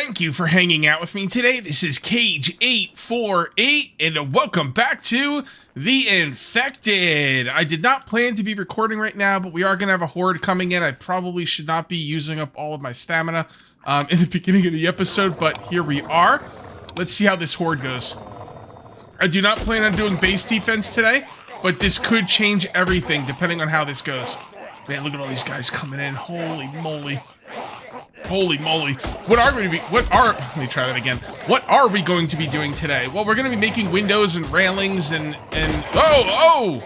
Thank you for hanging out with me today. This is Cage848, and welcome back to The Infected. I did not plan to be recording right now, but we are going to have a horde coming in. I probably should not be using up all of my stamina in the beginning of the episode, but here we are. Let's see how this horde goes. I do not plan on doing base defense today, but this could change everything depending on how this goes. Man, look at all these guys coming in. Holy moly. Holy moly. Let me try that again. What are we going to be doing today? Well, we're going to be making windows and railings and oh!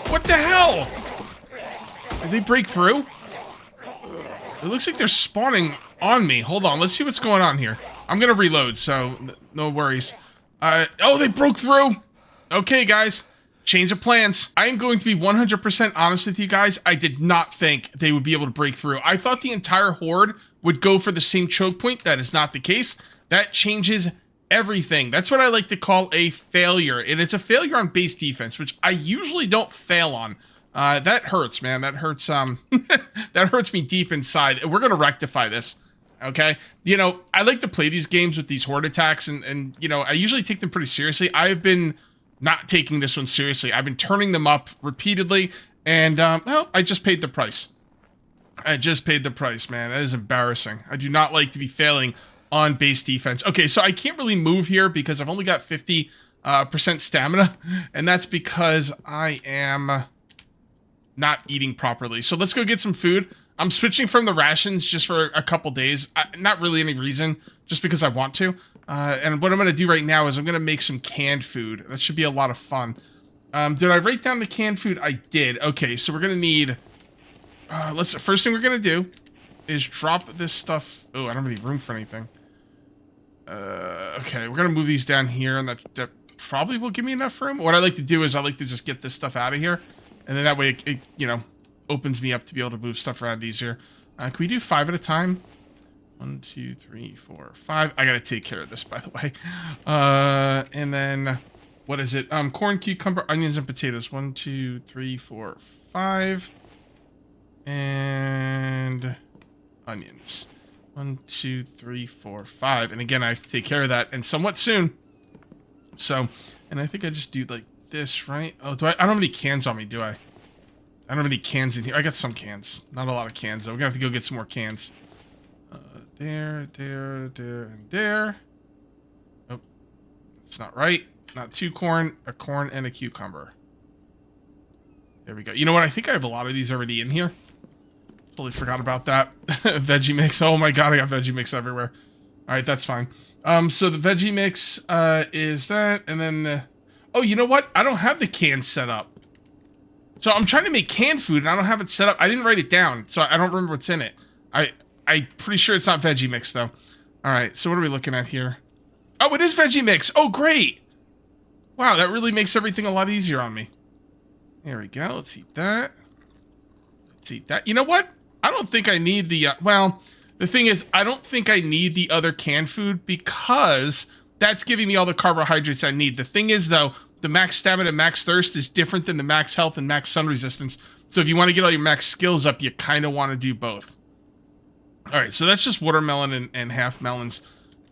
What the hell? Did they break through? It looks like they're spawning on me. Hold on, let's see what's going on here. I'm going to reload, so no worries. Oh, they broke through. Okay, guys. Change of plans. I am going to be 100% honest with you guys. I did not think they would be able to break through. I thought the entire horde would go for the same choke point. That is not the case. That changes everything. That's what I like to call a failure. And it's a failure on base defense, which I usually don't fail on. That hurts, man. That hurts, that hurts me deep inside. We're going to rectify this. Okay? You know, I like to play these games with these horde attacks and you know, I usually take them pretty seriously. I've been not taking this one seriously. I've been turning them up repeatedly, and, well, I just paid the price. I just paid the price, man. That is embarrassing. I do not like to be failing on base defense. Okay, so I can't really move here because I've only got 50% stamina, and that's because I am not eating properly. So let's go get some food. I'm switching from the rations just for a couple days. Not really any reason, just because I want to. And what I'm going to do right now is I'm going to make some canned food. That should be a lot of fun. Did I write down the canned food? I did. Okay, so we're going to need... first thing we're going to do is drop this stuff... Oh, I don't have any room for anything. Okay, we're going to move these down here, and that probably will give me enough room. What I like to do is I like to just get this stuff out of here, and then that way it you know, opens me up to be able to move stuff around easier. Can we do 5 at a time? 1, 2, 3, 4, 5. I gotta take care of this, by the way. And then, what is it? Corn, cucumber, onions, and potatoes. 1, 2, 3, 4, 5. And onions. 1, 2, 3, 4, 5. And again, I have to take care of that, and somewhat soon. So, and I think I just do like this, right? Oh, I don't have any cans on me, do I? I don't have any cans in here. I got some cans. Not a lot of cans, though. We're gonna have to go get some more cans. There, and there. Oh, it's not right. Not 2 corn, a corn, and a cucumber. There we go. You know what? I think I have a lot of these already in here. Totally forgot about that. Veggie mix. Oh my god, I got veggie mix everywhere. All right, that's fine. So the veggie mix is that, and then... oh, you know what? I don't have the cans set up. So I'm trying to make canned food, and I don't have it set up. I didn't write it down, so I don't remember what's in it. I'm pretty sure it's not veggie mix, though. All right, so what are we looking at here? Oh, it is veggie mix. Oh, great. Wow, that really makes everything a lot easier on me. There we go. Let's eat that. Let's eat that. You know what? I don't think I need the... well, the thing is, I don't think I need the other canned food because that's giving me all the carbohydrates I need. The thing is, though, the max stamina and max thirst is different than the max health and max sun resistance. So if you want to get all your max skills up, you kind of want to do both. All right, so that's just watermelon and half melons.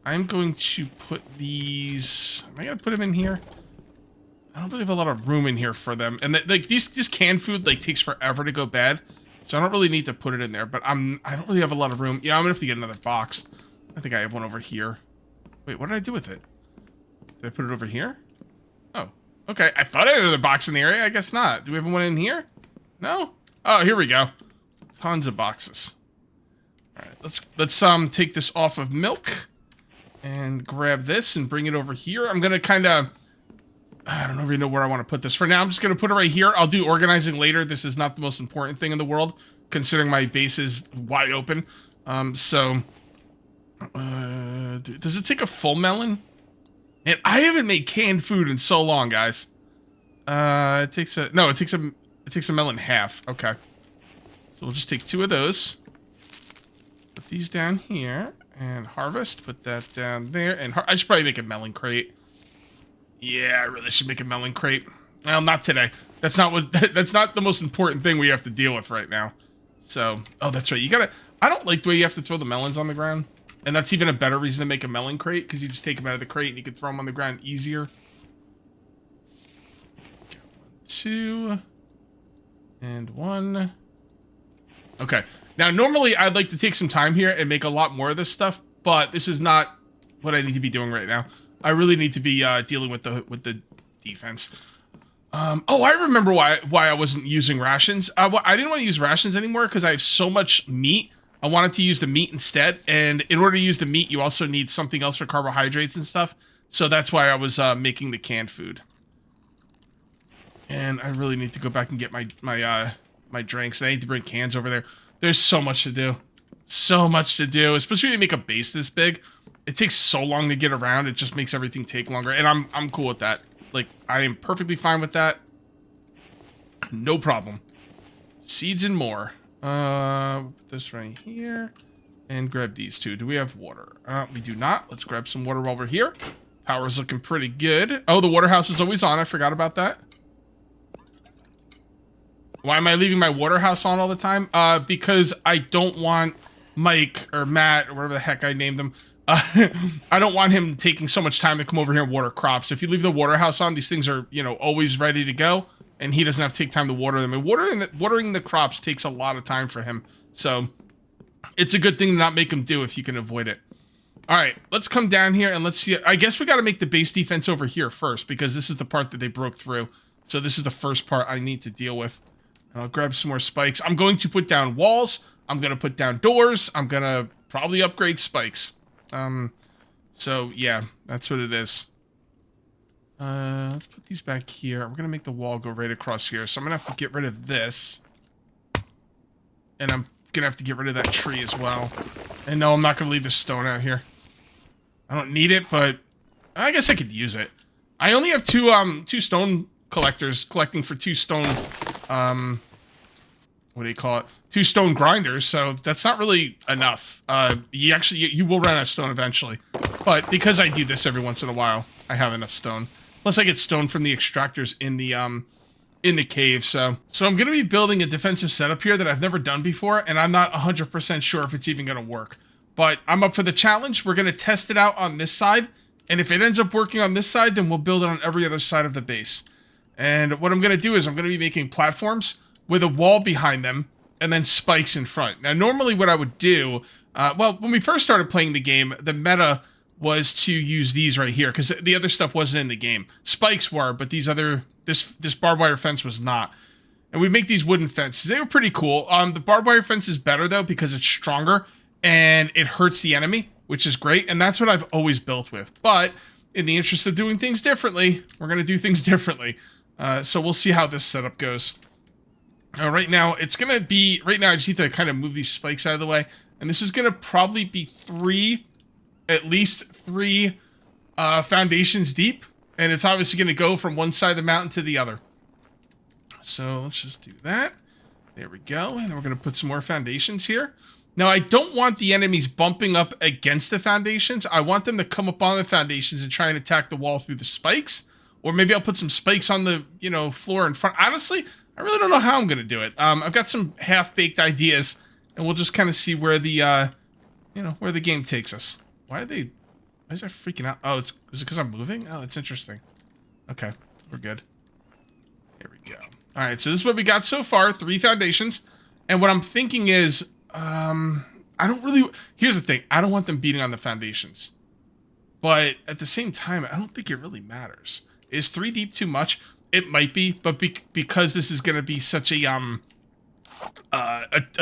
I'm going to put these... am I going to put them in here? I don't really have a lot of room in here for them. And like this canned food like takes forever to go bad. So I don't really need to put it in there. But I don't really have a lot of room. Yeah, I'm going to have to get another box. I think I have one over here. Wait, what did I do with it? Did I put it over here? Oh, okay. I thought I had another box in the area. I guess not. Do we have one in here? No? Oh, here we go. Tons of boxes. All right, let's take this off of milk and grab this and bring it over here. I'm gonna kind of, I don't even know where I want to put this. For now, I'm just gonna put it right here. I'll do organizing later. This is not the most important thing in the world, considering my base is wide open. Does it take a full melon? And I haven't made canned food in so long, guys. It takes a melon half. Okay, so we'll just take 2 of those. Put these down here and harvest. Put that down there. And I should probably make a melon crate. Yeah, I really should make a melon crate. Well, not today. That's not the most important thing we have to deal with right now. So, oh, that's right. I don't like the way you have to throw the melons on the ground. And that's even a better reason to make a melon crate, because you just take them out of the crate and you can throw them on the ground easier. 2 and 1. Okay. Now, normally I'd like to take some time here and make a lot more of this stuff, but this is not what I need to be doing right now. I really need to be dealing with the defense. Oh, I remember why I wasn't using rations. I didn't want to use rations anymore because I have so much meat. I wanted to use the meat instead, and in order to use the meat, you also need something else for carbohydrates and stuff. So that's why I was making the canned food. And I really need to go back and get my drinks. I need to bring cans over there. There's so much to do. So much to do, especially when you make a base this big. It takes so long to get around. It just makes everything take longer, and I'm cool with that. Like, I am perfectly fine with that. No problem. Seeds and more. Put this right here. And grab these two. Do we have water? We do not. Let's grab some water while we're here. Power's looking pretty good. Oh, the water house is always on. I forgot about that. Why am I leaving my water house on all the time? Because I don't want Mike or Matt or whatever the heck I named them. I don't want him taking so much time to come over here and water crops. If you leave the water house on, these things are, you know, always ready to go, and he doesn't have to take time to water them. And watering the crops takes a lot of time for him, so it's a good thing to not make him do if you can avoid it. All right, let's come down here and let's see. I guess we got to make the base defense over here first because this is the part that they broke through. So this is the first part I need to deal with. I'll grab some more spikes. I'm going to put down walls. I'm going to put down doors. I'm going to probably upgrade spikes. So yeah, that's what it is. Let's put these back here. We're gonna make the wall go right across here. So I'm gonna have to get rid of this. And I'm gonna have to get rid of that tree as well. And no, I'm not gonna leave the stone out here. I don't need it, but I guess I could use it. I only have two stone collectors collecting for 2 stone, what do you call it? 2 stone grinders, so that's not really enough. You will run out of stone eventually. But because I do this every once in a while, I have enough stone. Plus I get stone from the extractors in the cave, so I'm gonna be building a defensive setup here that I've never done before, and I'm not 100% sure if it's even gonna work. But I'm up for the challenge. We're gonna test it out on this side, and if it ends up working on this side, then we'll build it on every other side of the base. And what I'm gonna do is I'm gonna be making platforms with a wall behind them, and then spikes in front. Now, normally what I would do, well, when we first started playing the game, the meta was to use these right here, because the other stuff wasn't in the game. Spikes were, but this barbed wire fence was not. And we make these wooden fences. They were pretty cool. The barbed wire fence is better, though, because it's stronger, and it hurts the enemy, which is great, and that's what I've always built with. But, in the interest of doing things differently, we're going to do things differently. So we'll see how this setup goes. Right now, it's going to be... Right now, I just need to kind of move these spikes out of the way. And this is going to probably be at least three foundations deep. And it's obviously going to go from one side of the mountain to the other. So, let's just do that. There we go. And we're going to put some more foundations here. Now, I don't want the enemies bumping up against the foundations. I want them to come up on the foundations and try and attack the wall through the spikes. Or maybe I'll put some spikes on the, floor in front. Honestly, I really don't know how I'm going to do it. I've got some half-baked ideas, and we'll just kind of see where the, where the game takes us. Why is that freaking out? Oh, is it because I'm moving? Oh, that's interesting. Okay, we're good. Here we go. All right, so this is what we got so far, 3 foundations. And what I'm thinking is, here's the thing. I don't want them beating on the foundations. But at the same time, I don't think it really matters. Is 3 deep too much? It might be, but because this is going to be such a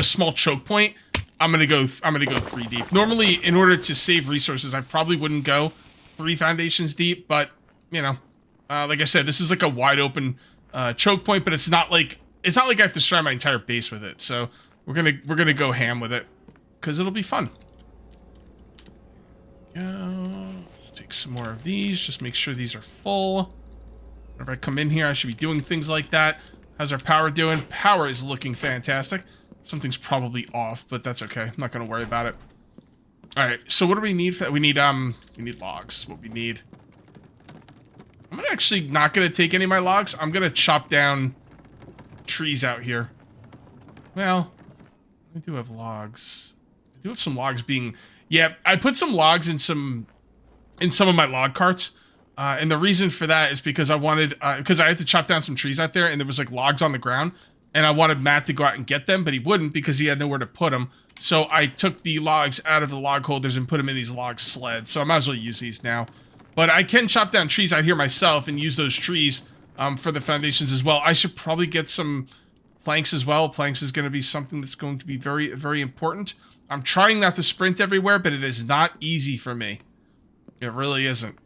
small choke point, I'm gonna go 3 deep. Normally, in order to save resources, I probably wouldn't go 3 foundations deep, but like I said, this is like a wide open choke point, but it's not like I have to surround my entire base with it. So we're gonna go ham with it because it'll be fun. Let's take some more of these. Just make sure these are full. If I come in here, I should be doing things like that. How's our power doing? Power is looking fantastic. Something's probably off, but that's okay. I'm not going to worry about it. All right, so what do we need for that? We need logs. What we need. I'm actually not going to take any of my logs. I'm going to chop down trees out here. Well, I do have logs. I do have some logs being... Yeah, I put some logs in some of my log carts. And the reason for that is because I wanted... because I had to chop down some trees out there, and there was, like, logs on the ground. And I wanted Matt to go out and get them, but he wouldn't because he had nowhere to put them. So I took the logs out of the log holders and put them in these log sleds. So I might as well use these now. But I can chop down trees out here myself and use those trees for the foundations as well. I should probably get some planks as well. Planks is going to be something that's going to be very, very important. I'm trying not to sprint everywhere, but it is not easy for me. It really isn't.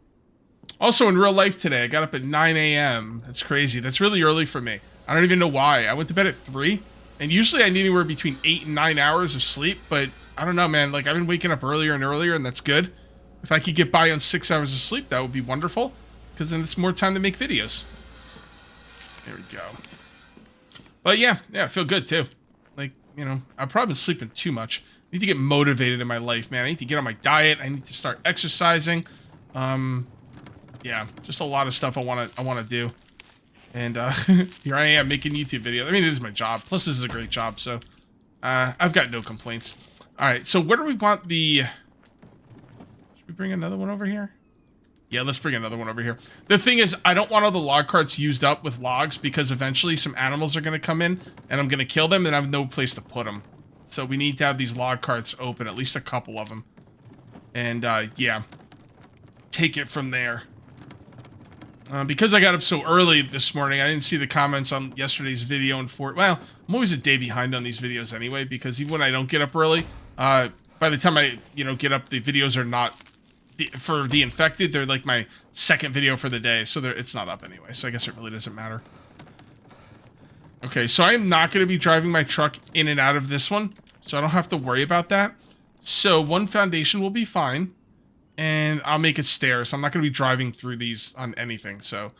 Also, in real life today, I got up at 9 a.m. That's crazy. That's really early for me. I don't even know why. I went to bed at 3, and usually I need anywhere between 8 and 9 hours of sleep, but I don't know, man. Like, I've been waking up earlier and earlier, and that's good. If I could get by on 6 hours of sleep, that would be wonderful, because then it's more time to make videos. There we go. But yeah, I feel good, too. Like, you know, I've probably been sleeping too much. I need to get motivated in my life, man. I need to get on my diet. I need to start exercising. Yeah, just a lot of stuff I want to do. And here I am making YouTube videos. I mean, it is my job. Plus, this is a great job, so I've got no complaints. All right, so where do we want the... Should we bring another one over here? Yeah, let's bring another one over here. The thing is, I don't want all the log carts used up with logs because eventually some animals are going to come in, and I'm going to kill them, and I have no place to put them. So we need to have these log carts open, at least a couple of them. And, yeah, take it from there. Because I got up so early this morning, I didn't see the comments on yesterday's video and well, I'm always a day behind on these videos anyway, because even when I don't get up early, by the time I, get up, the videos are not, for the infected, they're like my second video for the day, so it's not up anyway, so I guess it really doesn't matter. Okay, so I'm not going to be driving my truck in and out of this one, so I don't have to worry about that. So one foundation will be fine. And I'll make it stairs. I'm not going to be driving through these on anything. So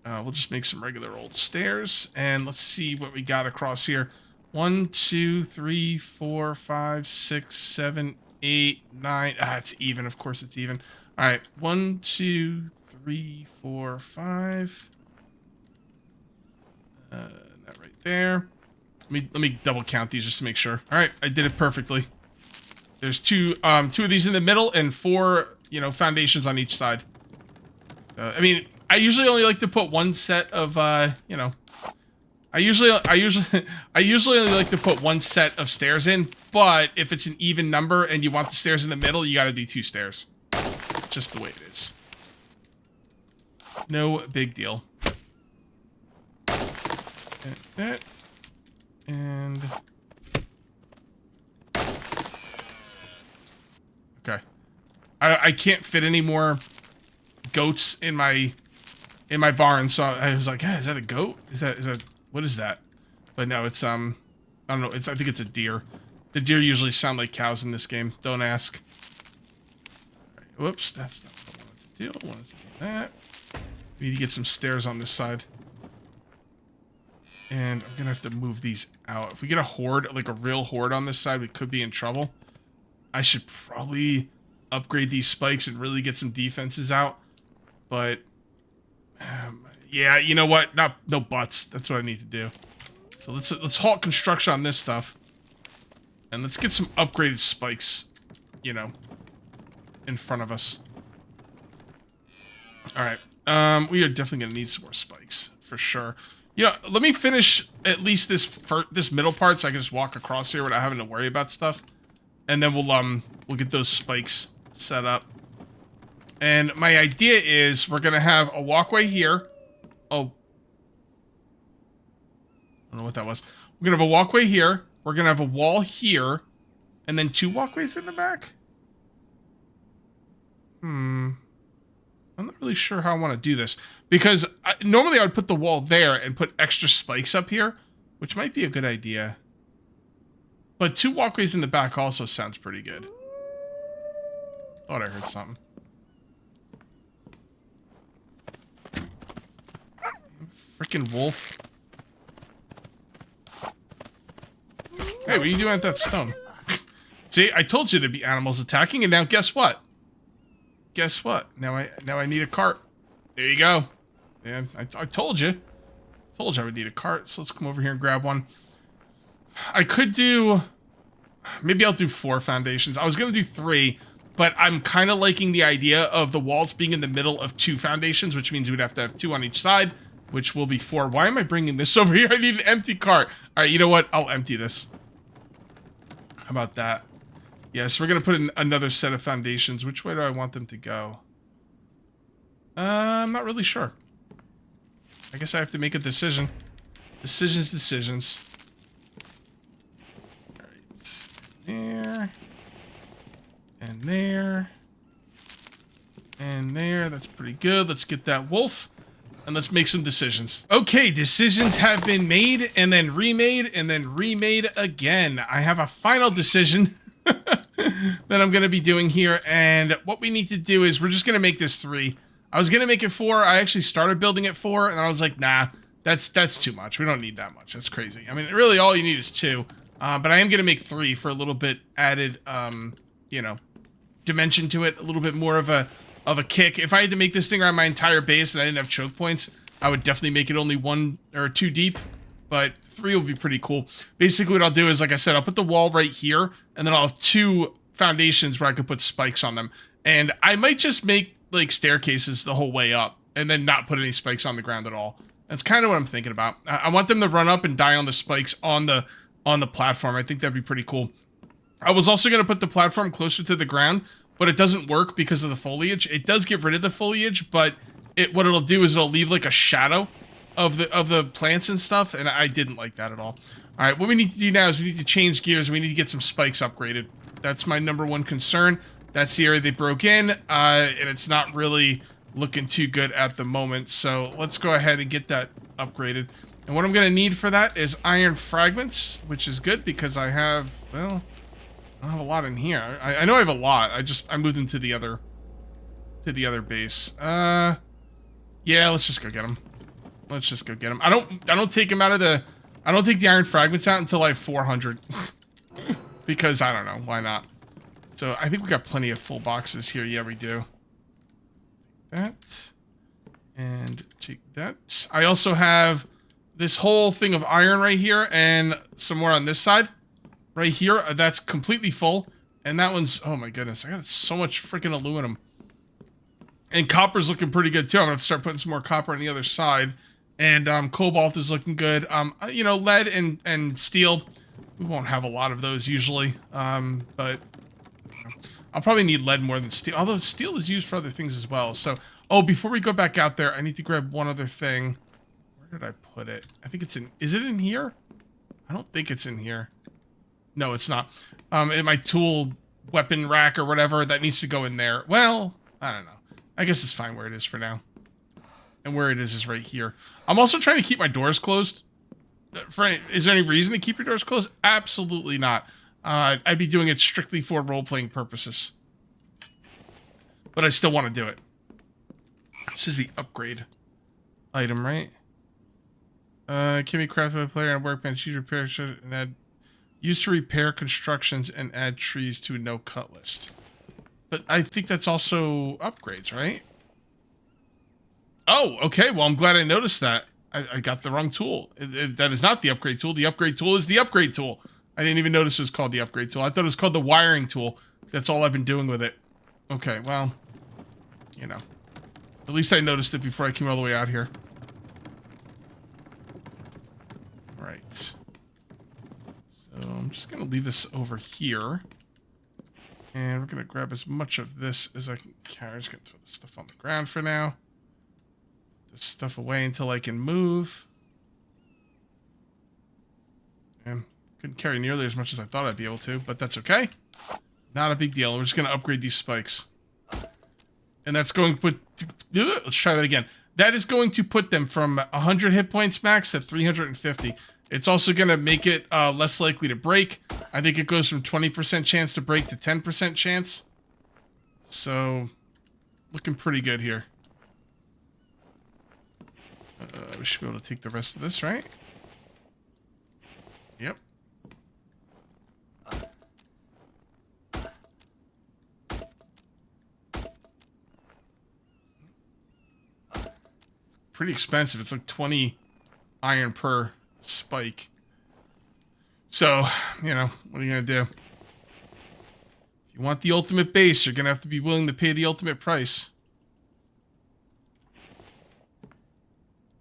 we'll just make some regular old stairs. And let's see what we got across here. 1, 2, 3, 4, 5, 6, 7, 8, 9. Ah, it's even. Of course it's even. All right. 1, 2, 3, 4, 5. That right there. Let me double count these just to make sure. All right. I did it perfectly. There's two of these in the middle and 4, foundations on each side. I mean, I usually only like to put one set of, I usually only like to put one set of stairs in, but if it's an even number and you want the stairs in the middle, you got to do 2 stairs. Just the way it is. No big deal. And okay. I can't fit any more goats in my barn, so I was like, is that a goat? Is that what is that? But no, it's I don't know, I think it's a deer. The deer usually sound like cows in this game. Don't ask. Right, whoops, that's not what I wanted to do. I wanted to do that. We need to get some stairs on this side. And I'm gonna have to move these out. If we get a horde, like a real horde on this side, we could be in trouble. I should probably upgrade these spikes and really get some defenses out. But, yeah, you know what? No buts. That's what I need to do. So let's halt construction on this stuff. And let's get some upgraded spikes, in front of us. Alright. We are definitely going to need some more spikes, for sure. Let me finish at least this middle part so I can just walk across here without having to worry about stuff. And then we'll get those spikes set up. And my idea is we're going to have a walkway here. Oh. I don't know what that was. We're going to have a walkway here. We're going to have a wall here. And then 2 walkways in the back. I'm not really sure how I want to do this. Because normally I would put the wall there and put extra spikes up here. Which might be a good idea. But 2 walkways in the back also sounds pretty good. Thought I heard something. Freaking wolf. Hey, what are you doing at that stone? See, I told you there'd be animals attacking, and now guess what? Guess what? Now I need a cart. There you go. Yeah, I told you. Told you I would need a cart, so let's come over here and grab one. I could do... maybe I'll do 4 foundations. I was going to do 3, but I'm kind of liking the idea of the walls being in the middle of 2 foundations, which means we'd have to have 2 on each side, which will be 4. Why am I bringing this over here? I need an empty cart. All right, you know what? I'll empty this. How about that? Yes, we're going to put in another set of foundations. Which way do I want them to go? I'm not really sure. I guess I have to make a decision. Decisions. All right. There. And there. And there. That's pretty good. Let's get that wolf. And let's make some decisions. Okay, decisions have been made and then remade and then remade again. I have a final decision that I'm going to be doing here. And what we need to do is we're just going to make this 3. I was going to make it 4. I actually started building it 4. And I was like, nah, that's too much. We don't need that much. That's crazy. I mean, really all you need is 2. But I am going to make 3 for a little bit added, you know, dimension to it. A little bit more of a kick. If I had to make this thing around my entire base and I didn't have choke points, I would definitely make it only 1 or 2 deep. But 3 would be pretty cool. Basically what I'll do is, like I said, I'll put the wall right here. And then I'll have 2 foundations where I could put spikes on them. And I might just make like staircases the whole way up and then not put any spikes on the ground at all. That's kind of what I'm thinking about. I want them to run up and die on the spikes on the platform. I think that'd be pretty cool. I was also going to put the platform closer to the ground, but it doesn't work because of the foliage. It does get rid of the foliage, but what it'll do is it'll leave like a shadow of the plants and stuff, and I didn't like that at all. All right, what we need to do now is we need to change gears. We need to get some spikes upgraded. That's my #1 concern. That's the area they broke in, and it's not really looking too good at the moment. So let's go ahead and get that upgraded. And what I'm going to need for that is iron fragments, which is good because I have, well, I don't have a lot in here. I know I have a lot. I moved them to the other base. Yeah, let's just go get them. Let's just go get them. I don't take them out of the, I don't take the iron fragments out until I have 400. Because I don't know, why not? So I think we got plenty of full boxes here. Yeah, we do. That. And take that. I also have this whole thing of iron right here and some more on this side. Right here, that's completely full. And that one's, oh my goodness, I got so much freaking aluminum. And copper's looking pretty good too. I'm gonna have to start putting some more copper on the other side. And cobalt is looking good. You know, lead and steel, we won't have a lot of those usually. But you know, I'll probably need lead more than steel. Although steel is used for other things as well. So, oh, before we go back out there, I need to grab one other thing. Where did I put it? I think it's in, is it in here? I don't think it's in here. No, it's not. In my tool weapon rack or whatever, that needs to go in there. Well, I don't know. I guess it's fine where it is for now. And where it is right here. I'm also trying to keep my doors closed. Is there any reason to keep your doors closed? Absolutely not. I'd be doing it strictly for role-playing purposes. But I still want to do it. This is the upgrade item, right? Can be crafted by a player on workbench. Use repair and add. Used to repair constructions and add trees to a no-cut list. But I think that's also upgrades, right? Oh, okay. Well, I'm glad I noticed that. I got the wrong tool. That is not the upgrade tool. The upgrade tool is the upgrade tool. I didn't even notice it was called the upgrade tool. I thought it was called the wiring tool. That's all I've been doing with it. Okay, well, you know. At least I noticed it before I came all the way out here. Right. So I'm just going to leave this over here. And we're going to grab as much of this as I can carry. I'm just going to throw this stuff on the ground for now. Put this stuff away until I can move. And couldn't carry nearly as much as I thought I'd be able to, but that's okay. Not a big deal. We're just going to upgrade these spikes. And that's going to put... Let's try that again. That is going to put them from 100 hit points max to 350. It's also going to make it less likely to break. I think it goes from 20% chance to break to 10% chance. So, looking pretty good here. We should be able to take the rest of this, right? Yep. Pretty expensive. It's like 20 iron per spike. So, you know, what are you going to do? If you want the ultimate base, you're going to have to be willing to pay the ultimate price.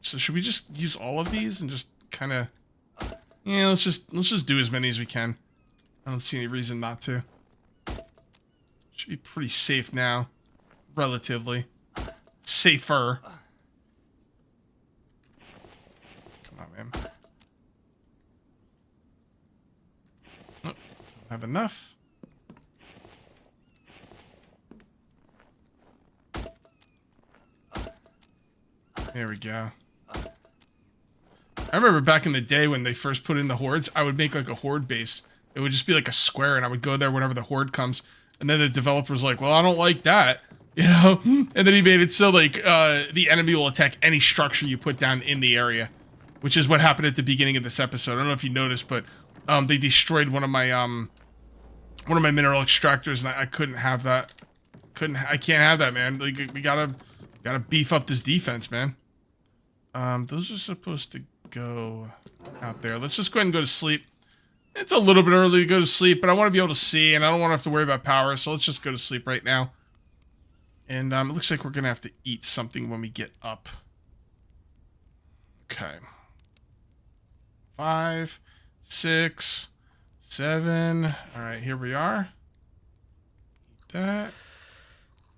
So should we just use all of these and just kind of... Yeah, let's just do as many as we can. I don't see any reason not to. Should be pretty safe now. Relatively. Safer. Come on, man. Oh, don't have enough. There we go. I remember back in the day when they first put in the hordes, I would make like a horde base. It would just be like a square, and I would go there whenever the horde comes. And then the developer was like, well, I don't like that, you know? And then he made it so like the enemy will attack any structure you put down in the area, which is what happened at the beginning of this episode. I don't know if you noticed, but they destroyed one of my mineral extractors, and I couldn't have that. I can't have that, man. Like we gotta beef up this defense, man. Those are supposed to go out there. Let's just go ahead and go to sleep. It's a little bit early to go to sleep, but I want to be able to see, and I don't want to have to worry about power, so let's just go to sleep right now. And it looks like we're going to have to eat something when we get up. Okay. 5, 6, 7. All right, here we are. Eat that.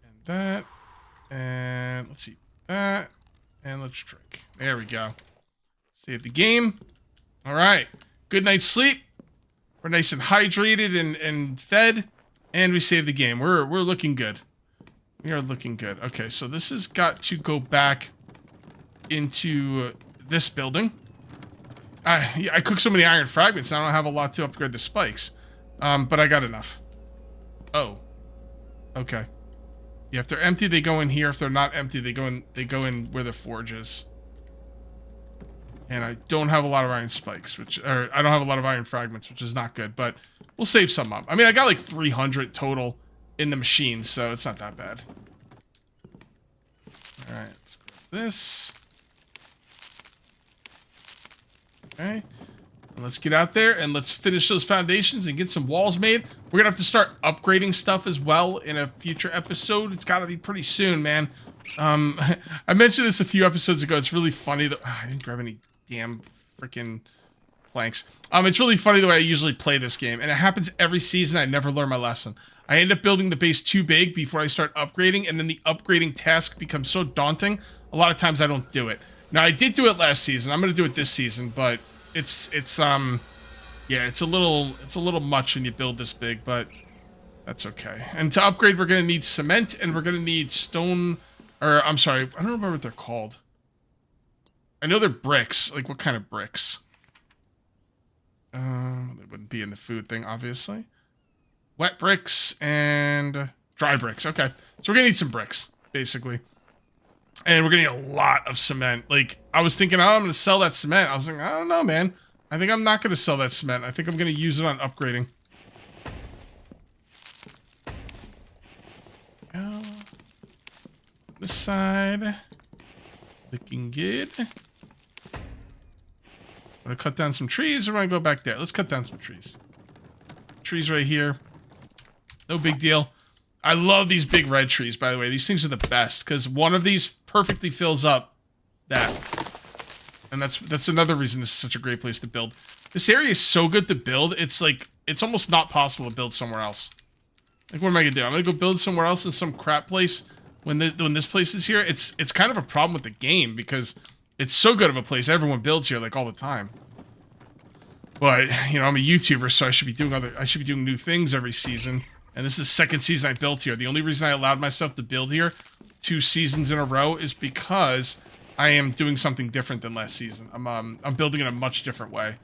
And that. And let's eat that. And let's drink. There we go. Save the game. All right. Good night's sleep. We're nice and hydrated and fed. And we save the game. We're looking good. We are looking good. Okay, so this has got to go back into this building. I cooked so many iron fragments, I don't have a lot to upgrade the spikes. But I got enough. Oh. Okay. Yeah, if they're empty, they go in here. If they're not empty, they go in where the forge is. And I don't have a lot of iron spikes, or I don't have a lot of iron fragments, which is not good, but we'll save some up. I mean, I got like 300 total in the machine, so it's not that bad. All right, let's grab this. Okay. And let's get out there and let's finish those foundations and get some walls made. We're going to have to start upgrading stuff as well in a future episode. It's got to be pretty soon, man. I mentioned this a few episodes ago. It's really funny that I didn't grab any damn freaking planks. It's really funny the way I usually play this game, and it happens every season. I never learn my lesson. I end up building the base too big before I start upgrading, and then the upgrading task becomes so daunting. A lot of times I don't do it. Now I did do it last season. I'm going to do it this season, but yeah, it's a little much when you build this big, but that's okay. And to upgrade, we're going to need cement, and we're going to need stone, or I'm sorry, I don't remember what they're called. I know they're bricks. Like, what kind of bricks? They wouldn't be in the food thing, obviously. Wet bricks and dry bricks. Okay, so we're going to need some bricks, basically. And we're going to need a lot of cement. Like, I was thinking, oh, I'm going to sell that cement. I was like, I don't know, man. I think I'm not going to sell that cement. I think I'm going to use it on upgrading. Go. This side. Looking good. I'm going to cut down some trees, or am I going to go back there? Let's cut down some trees. Trees right here. No big deal. I love these big red trees, by the way. These things are the best, because one of these perfectly fills up that. And that's another reason this is such a great place to build. This area is so good to build, it's like, it's almost not possible to build somewhere else. Like, what am I going to do? I'm going to go build somewhere else in some crap place when this place is here. It's kind of a problem with the game, because it's so good of a place. Everyone builds here, like, all the time. But, you know, I'm a YouTuber, so I should be doing new things every season. And this is the second season I built here. The only reason I allowed myself to build here 2 seasons in a row is because I am doing something different than last season. I'm building in a much different way.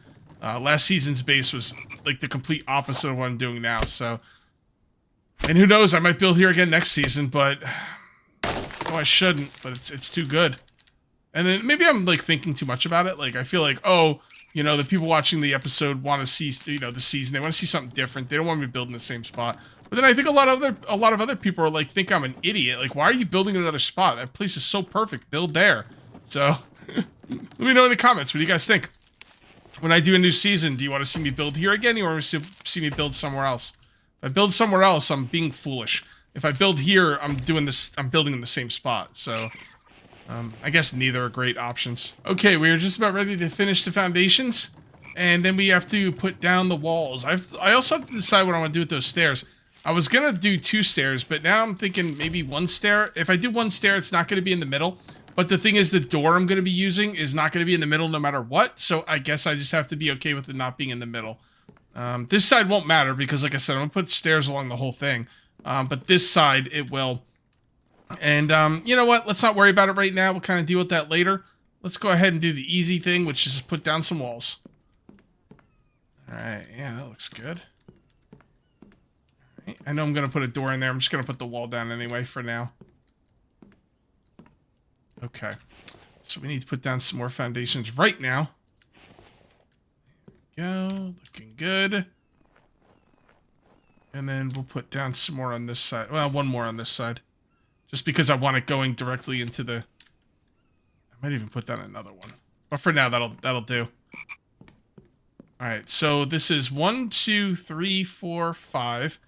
Last season's base was like the complete opposite of what I'm doing now. So, and who knows? I might build here again next season, but no, I shouldn't. But it's too good. And then maybe I'm like thinking too much about it. Like I feel like, oh, you know, the people watching the episode want to see, you know, the season. They want to see something different. They don't want me to build in the same spot. But then I think a lot of other people are like, think I'm an idiot. Like, why are you building in another spot? That place is so perfect. Build there. So, let me know in the comments. What do you guys think? When I do a new season, do you want to see me build here again? Or do you want to see me build somewhere else? If I build somewhere else, I'm being foolish. If I build here, I'm doing this. I'm building in the same spot. So, I guess neither are great options. Okay, we are just about ready to finish the foundations, and then we have to put down the walls. I also have to decide what I want to do with those stairs. I was gonna do 2 stairs, but now I'm thinking maybe 1 stair. If I do 1 stair, it's not gonna be in the middle. But the thing is, the door I'm gonna be using is not gonna be in the middle no matter what. So I guess I just have to be okay with it not being in the middle. This side won't matter because, like I said, I'm gonna put stairs along the whole thing. But this side, it will. And you know what? Let's not worry about it right now. We'll kind of deal with that later. Let's go ahead and do the easy thing, which is just put down some walls. All right, yeah, that looks good. I know I'm going to put a door in there. I'm just going to put the wall down anyway for now. Okay. So we need to put down some more foundations right now. There we go. Looking good. And then we'll put down some more on this side. Well, 1 more on this side. Just because I want it going directly into the... I might even put down another one. But for now, that'll do. Alright, so this is 1, 2, 3, 4, 5...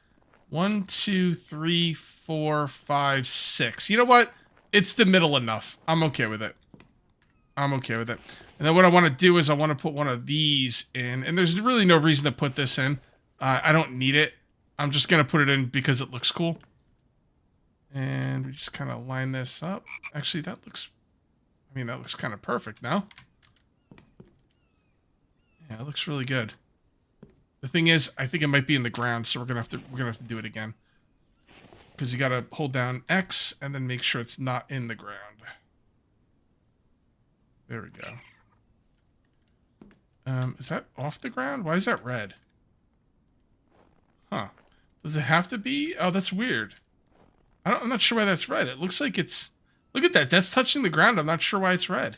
1, 2, 3, 4, 5, 6. You know what? It's the middle enough. I'm okay with it. I'm okay with it. And then what I want to do is I want to put one of these in. And there's really no reason to put this in. I don't need it. I'm just going to put it in because it looks cool. And we just kind of line this up. Actually, that looks... I mean, that looks kind of perfect now. Yeah, it looks really good. The thing is, I think it might be in the ground, so we're gonna have to do it again. Because you gotta hold down X and then make sure it's not in the ground. There we go. Is that off the ground? Why is that red? Huh. Does it have to be? Oh, that's weird. I'm not sure why that's red. It looks like it's... Look at that. That's touching the ground. I'm not sure why it's red.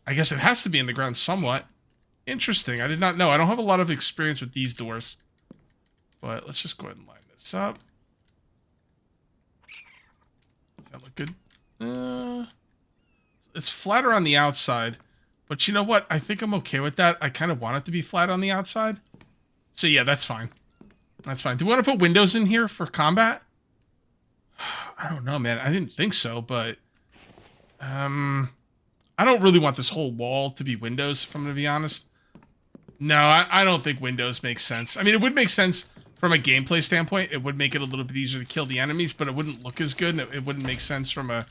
I guess it has to be in the ground somewhat. Interesting. I did not know. I don't have a lot of experience with these doors. But let's just go ahead and line this up. Does that look good? It's flatter on the outside. But you know what? I think I'm okay with that. I kind of want it to be flat on the outside. So yeah, that's fine. That's fine. Do we want to put windows in here for combat? I don't know, man. I didn't think so, but... I don't really want this whole wall to be windows, if I'm going to be honest. No, I don't think windows make sense. I mean, it would make sense from a gameplay standpoint. It would make it a little bit easier to kill the enemies, but it wouldn't look as good. And it wouldn't make sense from a,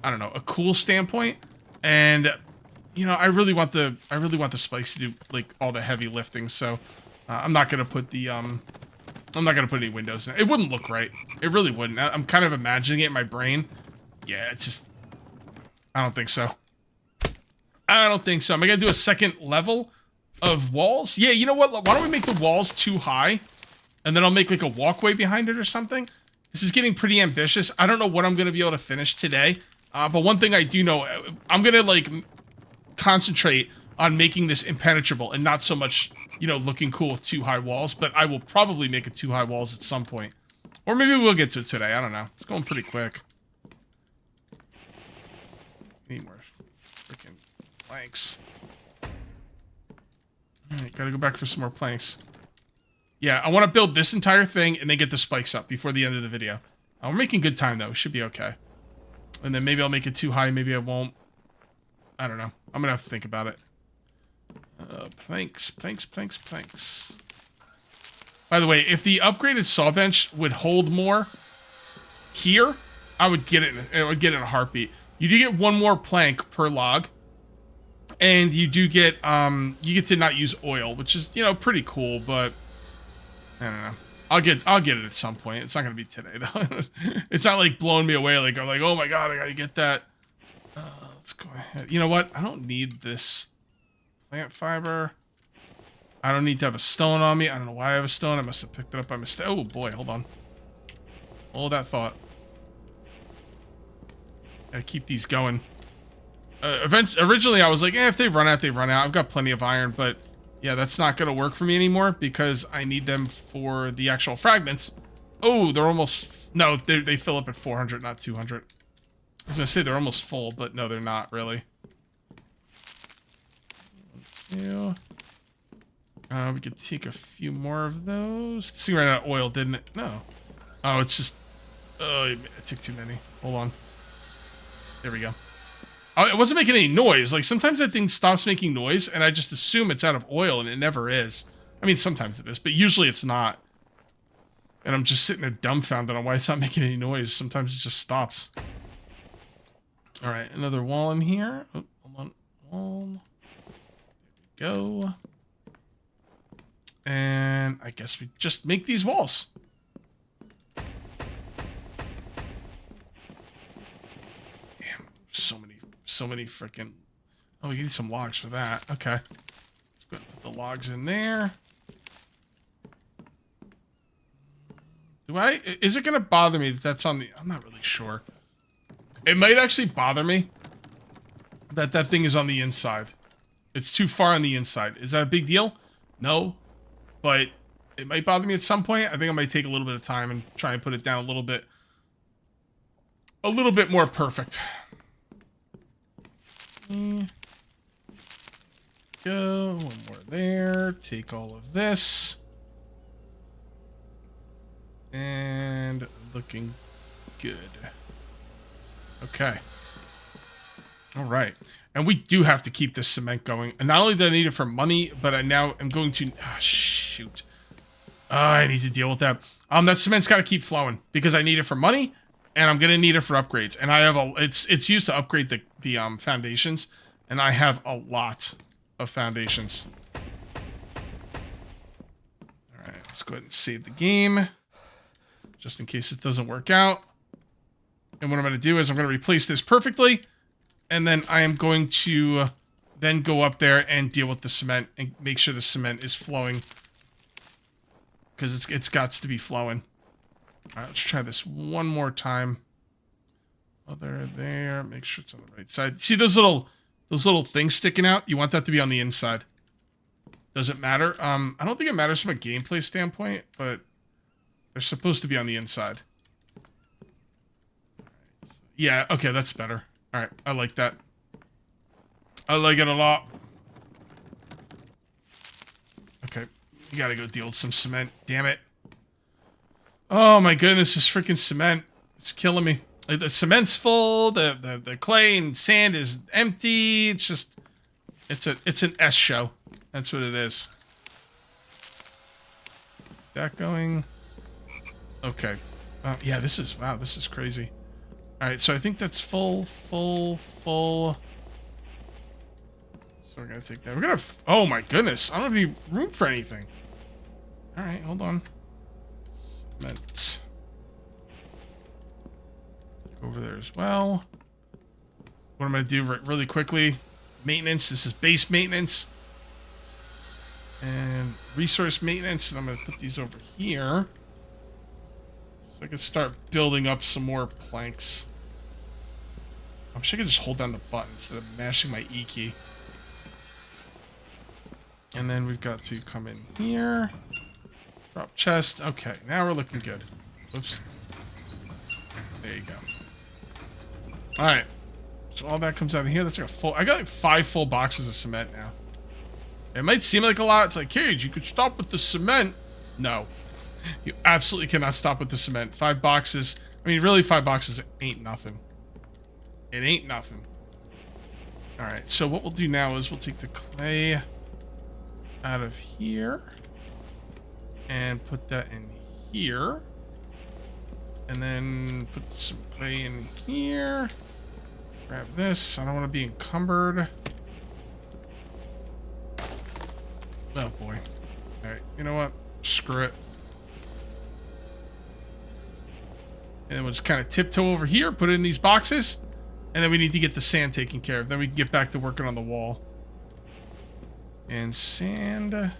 I don't know, a cool standpoint. And, you know, I really want the spikes to do, like, all the heavy lifting. So, I'm not going to put the, I'm not going to put any windows in it. It wouldn't look right. It really wouldn't. I'm kind of imagining it in my brain. Yeah, it's just, I don't think so. I don't think so. Am I going to do a second level of walls? Yeah, you know what? Why don't we make the walls too high? And then I'll make like a walkway behind it or something. This is getting pretty ambitious. I don't know what I'm going to be able to finish today. But one thing I do know, I'm going to like concentrate on making this impenetrable and not so much, you know, looking cool with 2 high walls. But I will probably make it 2 high walls at some point. Or maybe we'll get to it today. I don't know. It's going pretty quick. Need more freaking planks. Alright, gotta go back for some more planks. Yeah, I want to build this entire thing and then get the spikes up before the end of the video. We're making good time, though. Should be okay. And then maybe I'll make it too high. Maybe I won't. I don't know. I'm gonna have to think about it. Planks. By the way, if the upgraded saw bench would hold more here, I would get it. I would get it in a heartbeat. You do get 1 more plank per log. And you do get, you get to not use oil, which is, you know, pretty cool, but I don't know. I'll get it at some point. It's not going to be today, though. It's not like blowing me away. Like, I'm like, oh my God, I got to get that. Let's go ahead. You know what? I don't need this plant fiber. I don't need to have a stone on me. I don't know why I have a stone. I must have picked it up by mistake. Oh boy, hold on. Hold that thought. Gotta keep these going. Originally, I was like, if they run out, they run out. I've got plenty of iron, but yeah, that's not going to work for me anymore because I need them for the actual fragments. Oh, they're almost... No, they fill up at 400, not 200. I was going to say they're almost full, but no, they're not really. Yeah. We could take a few more of those. This thing ran out of oil, didn't it? No. Oh, it's just... Oh, it took too many. Hold on. There we go. Oh, it wasn't making any noise. Like, sometimes that thing stops making noise, and I just assume it's out of oil, and it never is. I mean, sometimes it is, but usually it's not. And I'm just sitting there dumbfounded on why it's not making any noise. Sometimes it just stops. All right, another wall in here. Oh, hold on. Wall. There we go. And I guess we just make these walls. Damn, so many freaking... Oh, we need some logs for that. Okay. Let's go ahead and put the logs in there. Is it going to bother me that that's on the... I'm not really sure. It might actually bother me that that thing is on the inside. It's too far on the inside. Is that a big deal? No. But it might bother me at some point. I think I might take a little bit of time and try and put it down a little bit more perfect. Go. One more there. Take all of this. And looking good. Okay. All right. And we do have to keep this cement going. And not only do I need it for money, but I now am going to... Ah, shoot. I need to deal with that. That cement's got to keep flowing because I need it for money, and I'm going to need it for upgrades. And I have a... It's used to upgrade the foundations, and I have a lot of foundations. All right. Let's go ahead and save the game, just in case it doesn't work out. And what I'm going to do is I'm going to replace this perfectly. And then I am going to then go up there and deal with the cement and make sure the cement is flowing. Because it's got to be flowing. All right, let's try this one more time. Other there. Make sure it's on the right side. See those little things sticking out? You want that to be on the inside. Does it matter? I don't think it matters from a gameplay standpoint, but they're supposed to be on the inside. Yeah, okay, that's better. All right, I like that. I like it a lot. Okay, you gotta go deal with some cement. Damn it. Oh my goodness, this freaking cement. It's killing me. Like, the cement's full, the clay and sand is empty. It's just... It's an S show. That's what it is. That going... Okay. Yeah, this is... Wow, this is crazy. Alright, so I think that's full. So we're gonna take that. We're gonna... Oh my goodness. I don't have any room for anything. Alright, hold on. Cement. Over there as well. What I'm gonna do really quickly. Maintenance. This is base maintenance. And resource maintenance. And I'm gonna put these over here. So I can start building up some more planks. I wish I could just hold down the button instead of mashing my E key. And then we've got to come in here. Drop chest. Okay, now we're looking good. Whoops. There you go. Alright. So all that comes out of here. That's like a full... I got like 5 full boxes of cement now. It might seem like a lot. It's like, Cage, you could stop with the cement. No. You absolutely cannot stop with the cement. 5 boxes. I mean, really, 5 boxes ain't nothing. It ain't nothing. Alright, so what we'll do now is we'll take the clay out of here. And put that in here. And then put some clay in here. Grab this. I don't want to be encumbered. Oh boy. Alright, you know what? Screw it. And then we'll just kind of tiptoe over here, put it in these boxes. And then we need to get the sand taken care of. Then we can get back to working on the wall. And sand.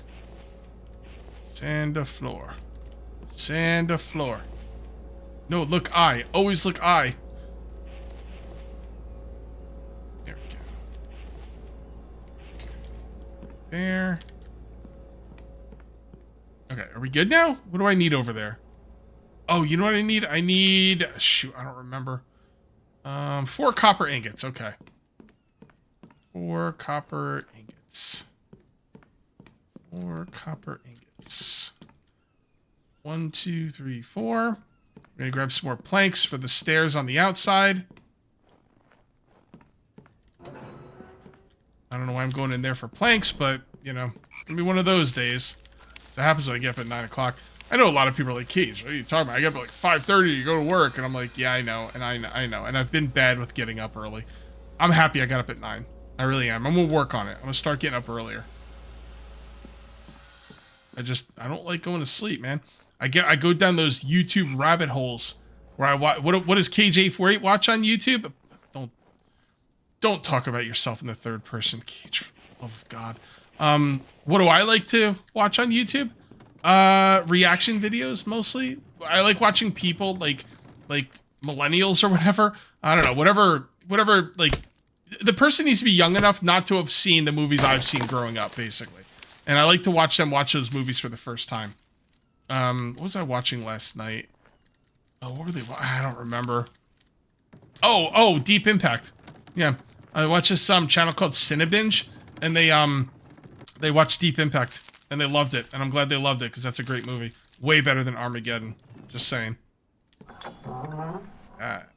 Sand the floor. Sand the floor. No, look I. Always look I. There we go. There. Okay, are we good now? What do I need over there? Oh, you know what I need? I need... Shoot, I don't remember. 4 copper ingots. Okay. 4 copper ingots. More copper ingots. 1, 2, 3, 4. I'm gonna grab some more planks for the stairs on the outside. I don't know why I'm going in there for planks, but, you know, it's gonna be one of those days. That happens when I get up at 9 o'clock. I know a lot of people are like, Cage, what are you talking about? I get up at like 5:30 to go to work. And I'm like, yeah, I know. And I know. And I've been bad with getting up early. I'm happy I got up at 9. I really am. I'm going to work on it. I'm going to start getting up earlier. I don't like going to sleep, man. I go down those YouTube rabbit holes where I watch. What does KJ48 watch on YouTube? Don't talk about yourself in the third person, Cage. For the love of God. What do I like to watch on YouTube? Reaction videos mostly. I like watching people like millennials or whatever. I don't know, whatever, like, the person needs to be young enough not to have seen the movies I've seen growing up, basically. And I like to watch them watch those movies for the first time. What was I watching last night? Oh, what were they? I don't remember. Oh, Deep Impact. Yeah. I watched this channel called Cinebinge, and they watched Deep Impact. And they loved it, and I'm glad they loved it, because that's a great movie. Way better than Armageddon. Just saying. Not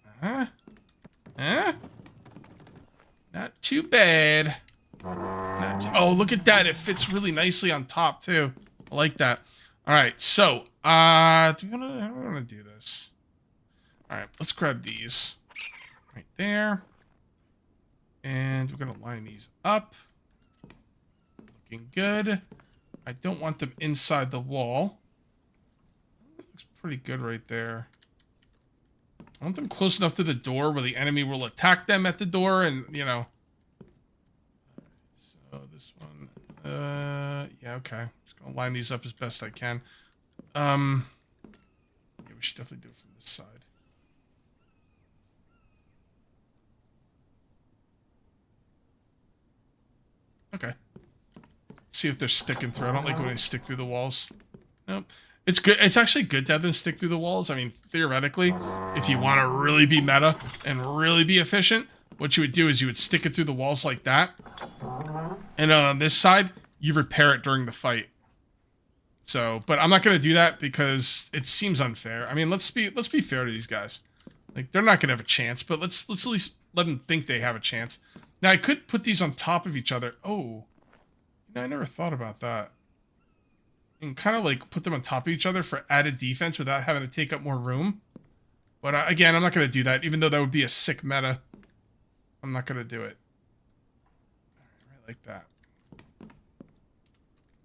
too bad. Oh, look at that. It fits really nicely on top, too. I like that. Alright, so, how do we want to do this? Alright, let's grab these. Right there. And we're going to line these up. Looking good. I don't want them inside the wall. Looks pretty good right there. I want them close enough to the door where the enemy will attack them at the door and, you know. So this one, yeah, okay. Just gonna line these up as best I can. Yeah, we should definitely do it from this side. Okay. See if they're sticking through. I don't like when they stick through the walls. Nope. It's good. It's actually good to have them stick through the walls. I mean, theoretically, if you want to really be meta and really be efficient, what you would do is you would stick it through the walls like that. And on this side, you repair it during the fight. So, but I'm not going to do that because it seems unfair. I mean, let's be fair to these guys. Like, they're not going to have a chance, but let's at least let them think they have a chance. Now, I could put these on top of each other. Oh. I never thought about that. And kind of like put them on top of each other for added defense without having to take up more room. But again, I'm not going to do that, even though that would be a sick meta. I'm not going to do it. Right like that.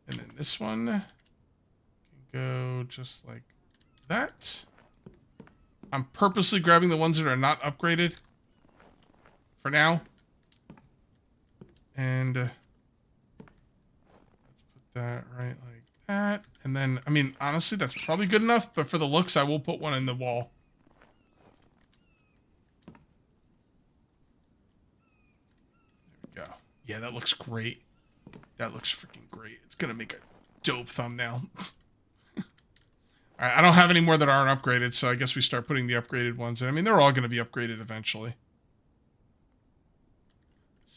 And then this one can go just like that. I'm purposely grabbing the ones that are not upgraded for now. And that right like that. And then, I mean, honestly, that's probably good enough, but for the looks, I will put one in the wall. There we go. Yeah, that looks great. That looks freaking great. It's gonna make a dope thumbnail. Alright, I don't have any more that aren't upgraded, so I guess we start putting the upgraded ones in. I mean, they're all gonna be upgraded eventually.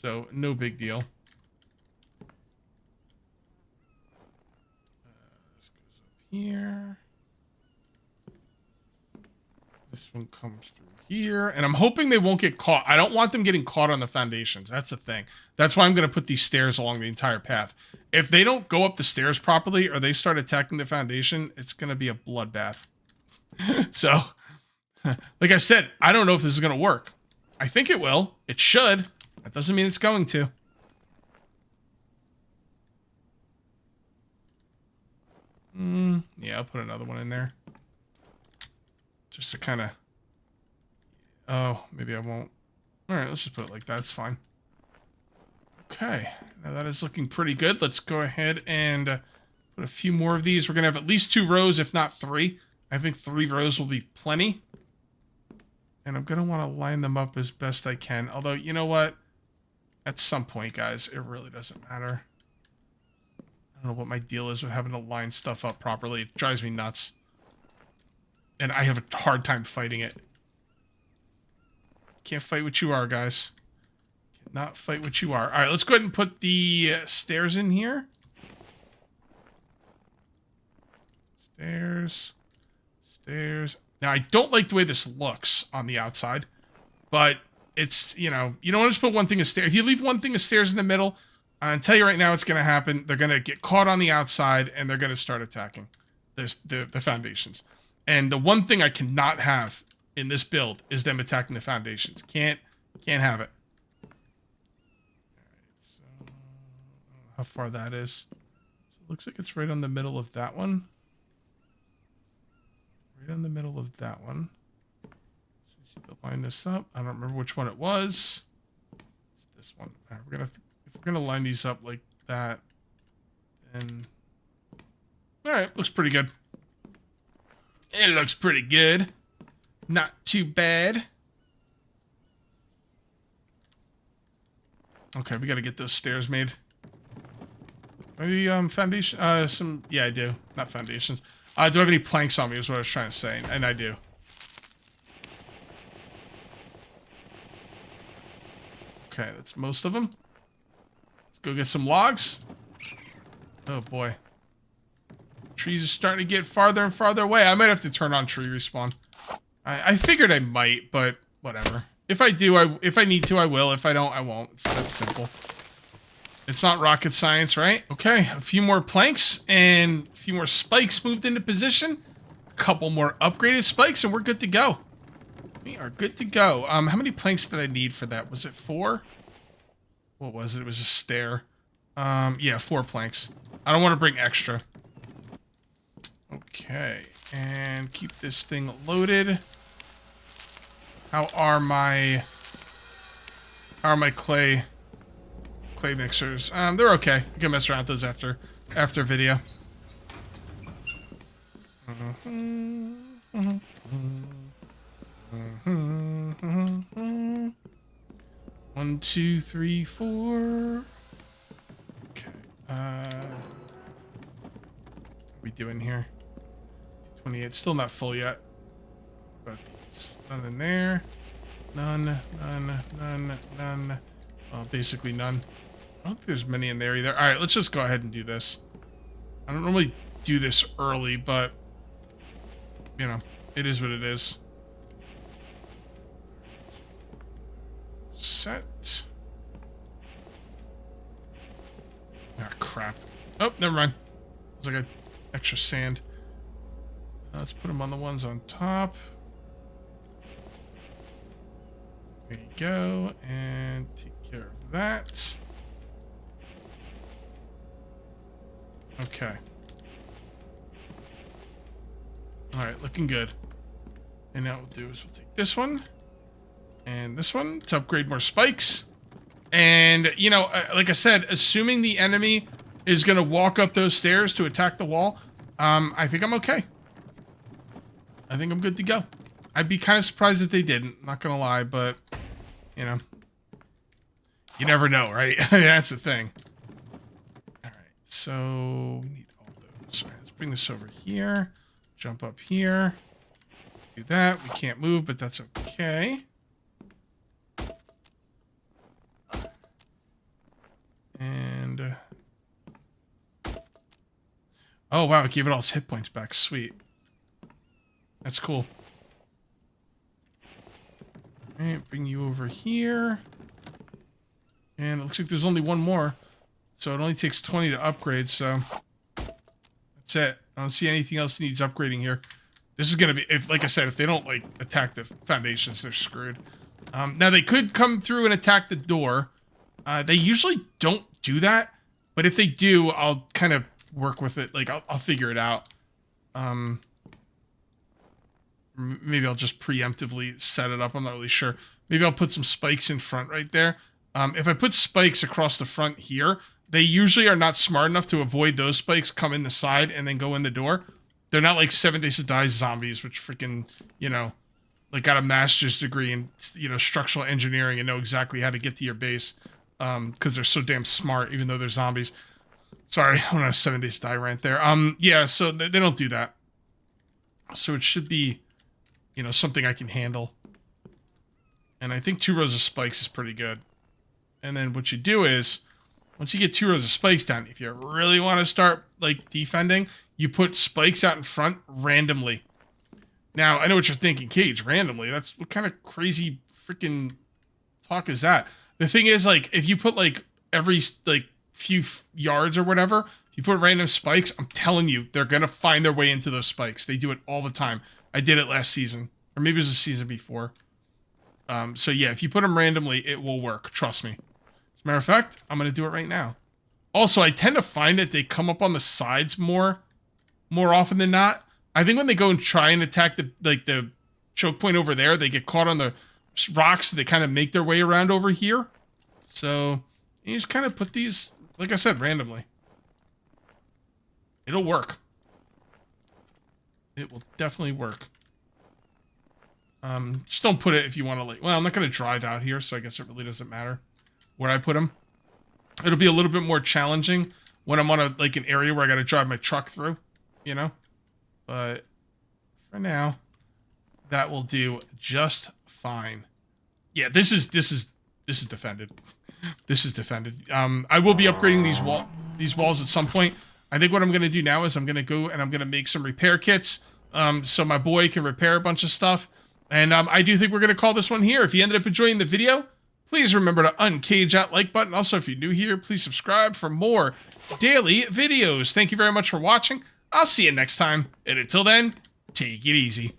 So, no big deal. Here. This one comes through here. And I'm hoping they won't get caught. I don't want them getting caught on the foundations. That's the thing. That's why I'm going to put these stairs along the entire path. If they don't go up the stairs properly or they start attacking the foundation, it's going to be a bloodbath. So, like I said, I don't know if this is going to work. I think it will. It should. That doesn't mean it's going to. Yeah, I'll put another one in there. Just to kind of... Oh, maybe I won't. Alright, let's just put it like that. It's fine. Okay. Now that is looking pretty good. Let's go ahead and put a few more of these. We're going to have at least 2 rows, if not 3. I think 3 rows will be plenty. And I'm going to want to line them up as best I can. Although, you know what? At some point, guys, it really doesn't matter. I don't know what my deal is with having to line stuff up properly. It drives me nuts. And I have a hard time fighting it. Can't fight what you are, guys. Cannot fight what you are. Alright, let's go ahead and put the stairs in here. Stairs. Stairs. Now, I don't like the way this looks on the outside, but it's, you don't want to just put one thing of stairs. If you leave one thing of stairs in the middle, I'll tell you right now what's going to happen. They're going to get caught on the outside, and they're going to start attacking the foundations. And the one thing I cannot have in this build is them attacking the foundations. Can't have it. All right, so how far that is. So it looks like it's right on the middle of that one. Right on the middle of that one. So you line this up. I don't remember which one it was. It's this one. All right, if we're gonna line these up like that, then all right, looks pretty good. It looks pretty good. Not too bad. Okay, we got to get those stairs made. Maybe foundation. Yeah, I do. Not foundations. Do I have any planks on me? Is what I was trying to say, and I do. Okay, that's most of them. Let's go get some logs. Oh boy. Trees are starting to get farther and farther away. I might have to turn on tree respawn. I figured I might, but whatever. If I do, if I need to, I will. If I don't, I won't. It's that simple. It's not rocket science, right? Okay, a few more planks and a few more spikes moved into position. A couple more upgraded spikes and we're good to go. We are good to go. How many planks did I need for that? Was it 4? What was it? It was a stair. Yeah, 4 planks. I don't want to bring extra. Okay, and keep this thing loaded. How are my clay mixers? They're okay. I can mess around with those after video. One, 2, 3, 4. Okay. What are we doing here? 28. Still not full yet. But none in there. None. Well, basically none. I don't think there's many in there either. Alright, let's just go ahead and do this. I don't normally do this early, but it is what it is. Set. Ah, crap. Oh, never mind. There's like an extra sand. Let's put them on the ones on top. There you go. And take care of that. Okay. Alright, looking good. And now what we'll do is we'll take this one. And this one to upgrade more spikes. And, like I said, assuming the enemy is going to walk up those stairs to attack the wall, I think I'm okay. I think I'm good to go. I'd be kind of surprised if they didn't, not gonna lie, but, you never know, right? That's the thing. Alright, so we need all those. Alright, let's bring this over here. Jump up here. Do that. We can't move, but that's okay. And... oh, wow, it gave it all its hit points back. Sweet. That's cool. Alright, bring you over here. And it looks like there's only one more. So it only takes 20 to upgrade, so... that's it. I don't see anything else that needs upgrading here. This is gonna be... like I said, if they don't, attack the foundations, they're screwed. Now, they could come through and attack the door. They usually don't do that. But if they do, I'll kind of work with it. I'll figure it out. Maybe I'll just preemptively set it up. I'm not really sure. Maybe I'll put some spikes in front right there. If I put spikes across the front here, they usually are not smart enough to avoid those spikes, come in the side, and then go in the door. They're not like 7 Days to Die zombies, which freaking, got a master's degree in, structural engineering and know exactly how to get to your base. Because they're so damn smart, even though they're zombies. Sorry, I went on a 7 Days to Die rant there. Yeah, so they don't do that. So it should be... something I can handle. And I think 2 rows of spikes is pretty good. And then what you do is, once you get 2 rows of spikes down, if you really want to start, defending, you put spikes out in front randomly. Now, I know what you're thinking, Cage, randomly. That's what kind of crazy freaking talk is that? The thing is, like, if you put, like, every, like, few yards or whatever, if you put random spikes, I'm telling you, they're going to find their way into those spikes. They do it all the time. I did it last season. Or maybe it was the season before. So, yeah, if you put them randomly, it will work. Trust me. As a matter of fact, I'm going to do it right now. Also, I tend to find that they come up on the sides more often than not. I think when they go and try and attack the choke point over there, they get caught on the rocks. So they kind of make their way around over here. So you just kind of put these, like I said, randomly. It'll work. It will definitely work. Just don't put it if you want to, like, well, I'm not going to drive out here, so I guess it really doesn't matter where I put them. It'll be a little bit more challenging when I'm on an area where I got to drive my truck through, you know? But for now, that will do just fine. Yeah, this is defended. This is defended. I will be upgrading these walls at some point. I think what I'm going to do now is I'm going to go and I'm going to make some repair kits so my boy can repair a bunch of stuff. And I do think we're going to call this one here. If you ended up enjoying the video, please remember to uncage that like button. Also, if you're new here, please subscribe for more daily videos. Thank you very much for watching. I'll see you next time. And until then, take it easy.